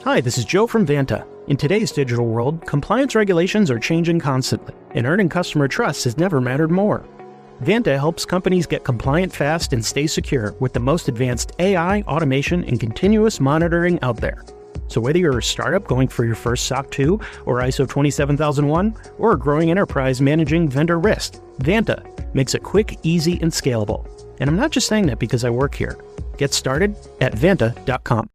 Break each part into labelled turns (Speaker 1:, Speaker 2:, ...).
Speaker 1: Hi, this is Joe from Vanta. In today's digital world, compliance regulations are changing constantly, and earning customer trust has never mattered more. Vanta helps companies get compliant fast and stay secure with the most advanced AI, automation, and continuous monitoring out there. So whether you're a startup going for your first SOC 2 or ISO 27001, or a growing enterprise managing vendor risk, Vanta makes it quick, easy, and scalable. And I'm not just saying that because I work here. Get started at vanta.com.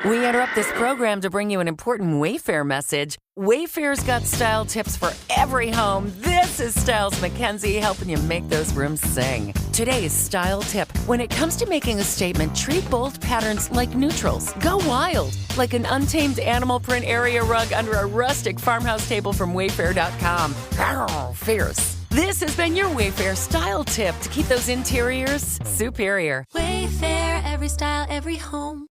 Speaker 2: We interrupt this program to bring you an important Wayfair message. Wayfair's got style tips for every home. This is Styles McKenzie helping you make those rooms sing. Today's style tip. When it comes to making a statement, treat bold patterns like neutrals. Go wild, like an untamed animal print area rug under a rustic farmhouse table from Wayfair.com. Arr, fierce. This has been your Wayfair style tip to keep those interiors superior.
Speaker 3: Wayfair, every style, every home.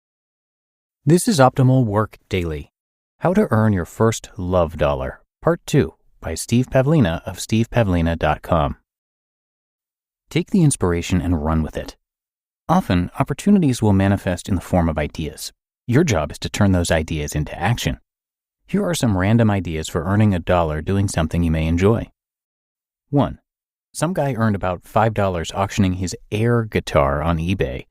Speaker 4: This is Optimal Work Daily. How to Earn Your First Love Dollar, Part 2, by Steve Pavlina of stevepavlina.com. Take the inspiration and run with it. Often, opportunities will manifest in the form of ideas. Your job is to turn those ideas into action. Here are some random ideas for earning $1 doing something you may enjoy. 1. Some guy earned about $5 auctioning his air guitar on eBay.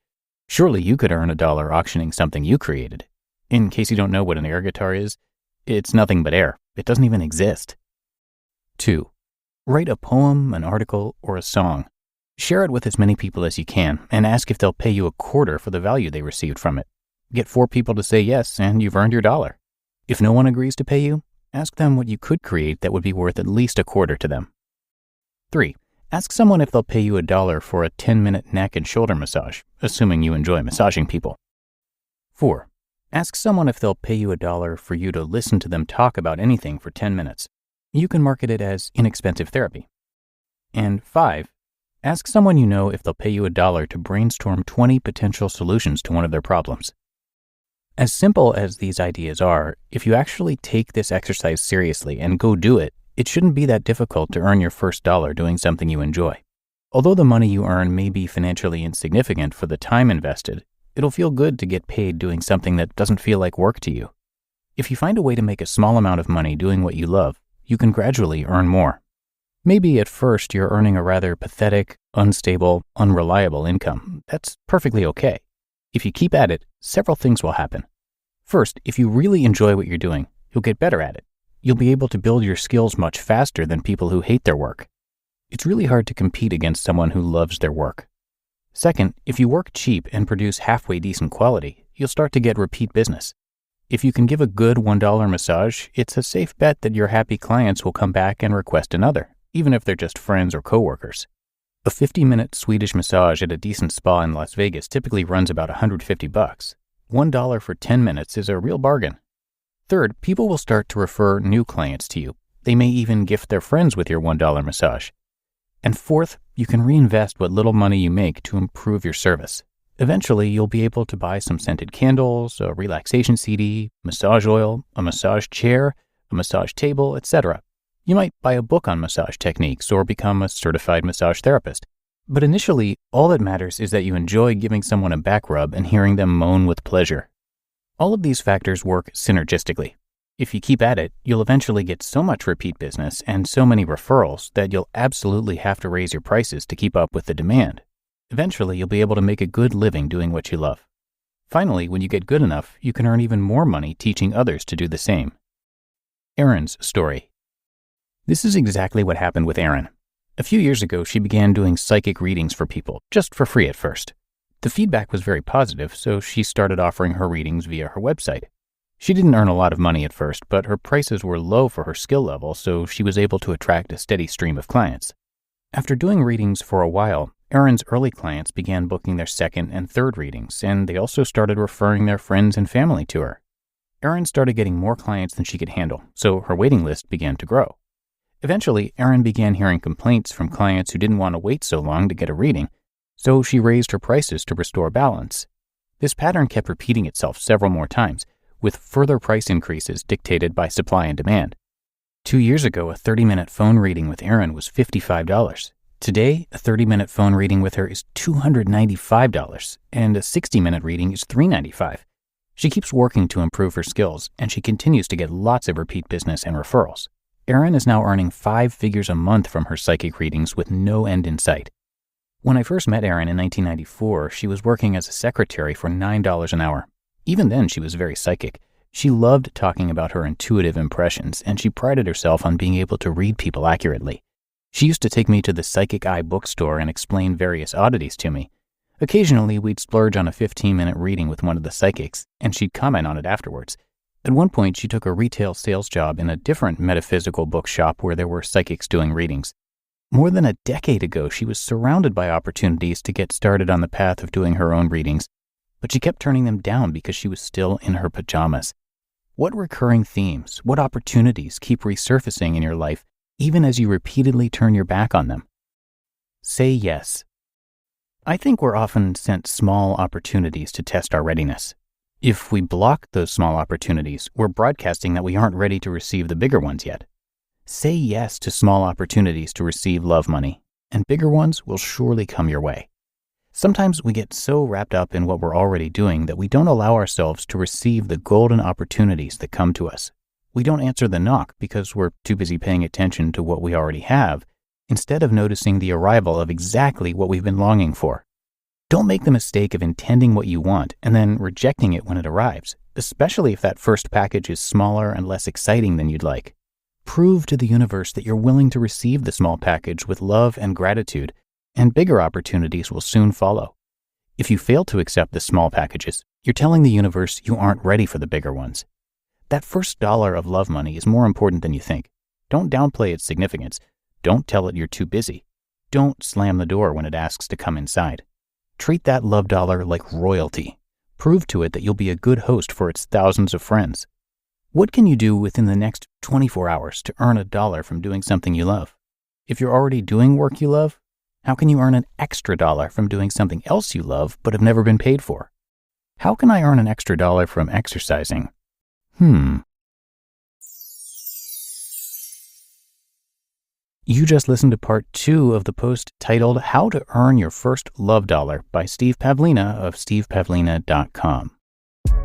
Speaker 4: Surely you could earn $1 auctioning something you created. In case you don't know what an air guitar is, it's nothing but air. It doesn't even exist. 2. Write a poem, an article, or a song. Share it with as many people as you can and ask if they'll pay you $0.25 for the value they received from it. Get 4 people to say yes and you've earned your $1. If no one agrees to pay you, ask them what you could create that would be worth at least $0.25 to them. 3. Ask someone if they'll pay you $1 for a 10-minute neck and shoulder massage, assuming you enjoy massaging people. 4. Ask someone if they'll pay you $1 for you to listen to them talk about anything for 10 minutes. You can market it as inexpensive therapy. And 5. Ask someone you know if they'll pay you $1 to brainstorm 20 potential solutions to one of their problems. As simple as these ideas are, if you actually take this exercise seriously and go do it, it shouldn't be that difficult to earn your first $1 doing something you enjoy. Although the money you earn may be financially insignificant for the time invested, it'll feel good to get paid doing something that doesn't feel like work to you. If you find a way to make a small amount of money doing what you love, you can gradually earn more. Maybe at first you're earning a rather pathetic, unstable, unreliable income. That's perfectly okay. If you keep at it, several things will happen. First, if you really enjoy what you're doing, you'll get better at it. You'll be able to build your skills much faster than people who hate their work. It's really hard to compete against someone who loves their work. Second, if you work cheap and produce halfway decent quality, you'll start to get repeat business. If you can give a good $1 massage, it's a safe bet that your happy clients will come back and request another, even if they're just friends or coworkers. A 50-minute Swedish massage at a decent spa in Las Vegas typically runs about $150. $1 for 10 minutes is a real bargain. Third, people will start to refer new clients to you. They may even gift their friends with your $1 massage. And fourth, you can reinvest what little money you make to improve your service. Eventually, you'll be able to buy some scented candles, a relaxation CD, massage oil, a massage chair, a massage table, etc. You might buy a book on massage techniques or become a certified massage therapist. But initially, all that matters is that you enjoy giving someone a back rub and hearing them moan with pleasure. All of these factors work synergistically. If you keep at it, you'll eventually get so much repeat business and so many referrals that you'll absolutely have to raise your prices to keep up with the demand. Eventually, you'll be able to make a good living doing what you love. Finally, when you get good enough, you can earn even more money teaching others to do the same. Erin's story. This is exactly what happened with Erin. A few years ago, she began doing psychic readings for people, just for free at first. The feedback was very positive, so she started offering her readings via her website. She didn't earn a lot of money at first, but her prices were low for her skill level, so she was able to attract a steady stream of clients. After doing readings for a while, Erin's early clients began booking their second and third readings, and they also started referring their friends and family to her. Erin started getting more clients than she could handle, so her waiting list began to grow. Eventually, Erin began hearing complaints from clients who didn't want to wait so long to get a reading, so she raised her prices to restore balance. This pattern kept repeating itself several more times, with further price increases dictated by supply and demand. 2 years ago, a 30-minute phone reading with Erin was $55. Today, a 30-minute phone reading with her is $295, and a 60-minute reading is $395. She keeps working to improve her skills, and she continues to get lots of repeat business and referrals. Erin is now earning 5 figures a month from her psychic readings with no end in sight. When I first met Erin in 1994, she was working as a secretary for $9 an hour. Even then, she was very psychic. She loved talking about her intuitive impressions, and she prided herself on being able to read people accurately. She used to take me to the Psychic Eye bookstore and explain various oddities to me. Occasionally, we'd splurge on a 15-minute reading with one of the psychics, and she'd comment on it afterwards. At one point, she took a retail sales job in a different metaphysical bookshop where there were psychics doing readings. More than a decade ago, she was surrounded by opportunities to get started on the path of doing her own readings, but she kept turning them down because she was still in her pajamas. What recurring themes, what opportunities keep resurfacing in your life, even as you repeatedly turn your back on them? Say yes. I think we're often sent small opportunities to test our readiness. If we block those small opportunities, we're broadcasting that we aren't ready to receive the bigger ones yet. Say yes to small opportunities to receive love money, and bigger ones will surely come your way. Sometimes we get so wrapped up in what we're already doing that we don't allow ourselves to receive the golden opportunities that come to us. We don't answer the knock because we're too busy paying attention to what we already have, instead of noticing the arrival of exactly what we've been longing for. Don't make the mistake of intending what you want and then rejecting it when it arrives, especially if that first package is smaller and less exciting than you'd like. Prove to the universe that you're willing to receive the small package with love and gratitude, and bigger opportunities will soon follow. If you fail to accept the small packages, you're telling the universe you aren't ready for the bigger ones. That first dollar of love money is more important than you think. Don't downplay its significance. Don't tell it you're too busy. Don't slam the door when it asks to come inside. Treat that love dollar like royalty. Prove to it that you'll be a good host for its thousands of friends. What can you do within the next 24 hours to earn $1 from doing something you love? If you're already doing work you love, how can you earn an extra $1 from doing something else you love but have never been paid for? How can I earn an extra $1 from exercising? You just listened to part 2 of the post titled How to Earn Your First Love Dollar by Steve Pavlina of stevepavlina.com.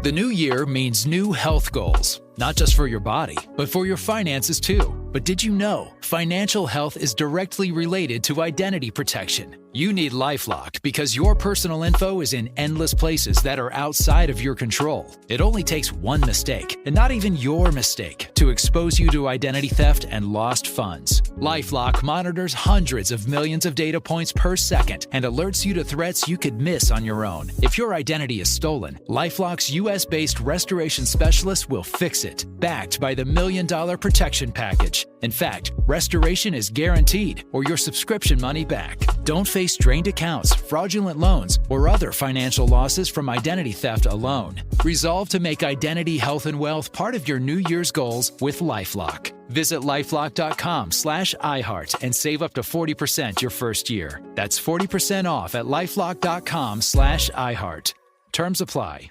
Speaker 5: The new year means new health goals, not just for your body, but for your finances too. But did you know financial health is directly related to identity protection? You need LifeLock because your personal info is in endless places that are outside of your control. It only takes one mistake, and not even your mistake, to expose you to identity theft and lost funds. LifeLock monitors hundreds of millions of data points per second and alerts you to threats you could miss on your own. If your identity is stolen, LifeLock's US-based restoration specialist will fix it, backed by the $1 Million Protection Package. In fact, restoration is guaranteed or your subscription money back. Don't face drained accounts, fraudulent loans, or other financial losses from identity theft alone. Resolve to make identity, health, and wealth part of your New Year's goals with LifeLock. Visit lifelock.com/iHeart and save up to 40% your first year. That's 40% off at lifelock.com/iHeart. Terms apply.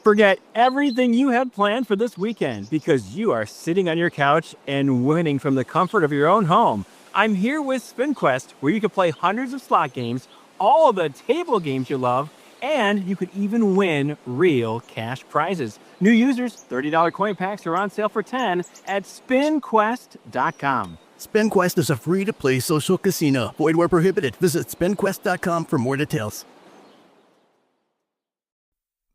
Speaker 6: Forget everything you had planned for this weekend because you are sitting on your couch and winning from the comfort of your own home. I'm here with SpinQuest, where you can play hundreds of slot games, all of the table games you love, and you could even win real cash prizes. New users, $30 coin packs are on sale for $10 at spinquest.com.
Speaker 7: SpinQuest is a free-to-play social casino. Void where prohibited. Visit spinquest.com for more details.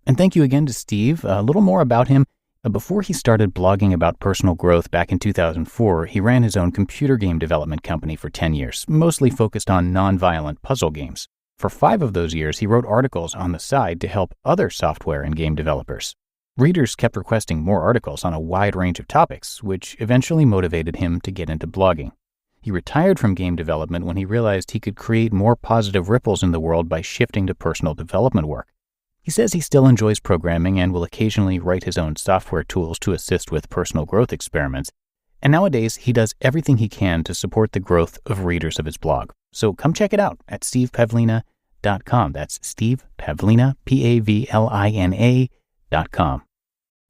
Speaker 4: And thank you again to Steve. A little more about him. Before he started blogging about personal growth back in 2004, he ran his own computer game development company for 10 years, mostly focused on non-violent puzzle games. For 5 of those years, he wrote articles on the side to help other software and game developers. Readers kept requesting more articles on a wide range of topics, which eventually motivated him to get into blogging. He retired from game development when he realized he could create more positive ripples in the world by shifting to personal development work. He says he still enjoys programming and will occasionally write his own software tools to assist with personal growth experiments. And nowadays, he does everything he can to support the growth of readers of his blog. So come check it out at stevepavlina.com. That's Steve Pavlina, Pavlina.com.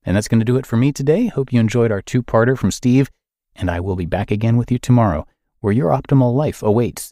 Speaker 4: And that's going to do it for me today. Hope you enjoyed our 2-parter from Steve, and I will be back again with you tomorrow, where your optimal life awaits.